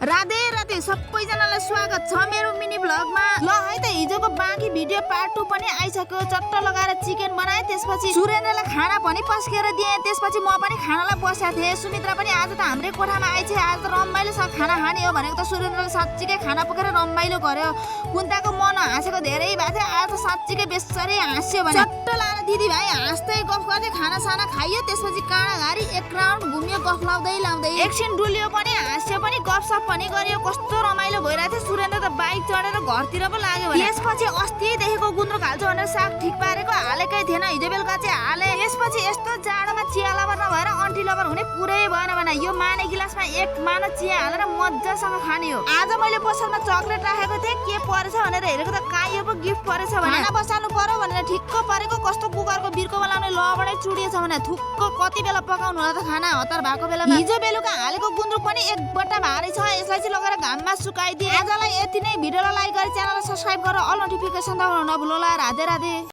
राधे राधे सबैजनालाई स्वागत छ मेरो मिनी भ्लगमा। ल है त हिजोको बाँकी भिडियो पार्ट 2 पनि आइसक्यो। चट्ट लगाएर चिकन बनाए, त्यसपछि सुरेन्द्रलाई खाना पनि पस्केर दिए, त्यसपछि म पनि खानालाई बसेको थिएँ। सुमित्रा पनि आज त हाम्रै कोठामा आइछ। आज त रमाइलोसँग खाना खाने हो भनेको त सुरेन्द्रले साँच्चीकै खाना पकाएर रमाइलो गर्यो। कुन्ताको मन हाँसेको धेरै भएको थियो। आज त साँच्चीकै बेसरी हाँस्यो भने चट्ट लाएर दिदी भाइ हाँस्दै गफ गर्दै खाना साना खाइयो। त्यसपछि काँडा घारी एक राउन्ड घुम्यो गफ लाउँदै एकछिन डुल्यो पनि हाँस्यो पनि गफसफ पनि गर्यो। कस्तो रमाइलो भइरहेको थियो। सुरेन्द्र त बाइक चढेर घरतिर पो लाग्यो भने त्यसपछि अस्तिदेखिको गुन्द्रुक हाल्छ भनेर साग ठिक पारेको हालेकै थिएन। हिजो बेलुका चाहिँ हाले। त्यसपछि यस्तो जाडोमा चिया लबर नभएर अन्टी लबर हुने पुरै भएन भने यो माने गिलासमा एक माना चिया हालेर मजासँग खाने हो। आज मैले पसलमा चक्लेट राखेको थिएँ, के परेछ भनेर हेरेको त काइयो पो गिफ्ट परेछ भने खाना बसाल्नु पर्यो भनेर ठिक्क परेको। कस्तो कुकरको बिर्को बनाउने लबडै चुडिएछ भने थुक्क कति बेला पकाउनु होला त खाना हतार भएको बेलामा। हिजो बेलुका हालेको गुन्द्रुक पनि एक बट्टा भारी छ। यसलाई चाहिँ लगेर घाममा सुकाइदिए। आजलाई यति नै। भिडियोलाई लाइक गरी च्यानललाई सब्स्क्राइब गरेर अल नोटिफिकेसन दबाउन नभुल्नुहोला। राधे राधे।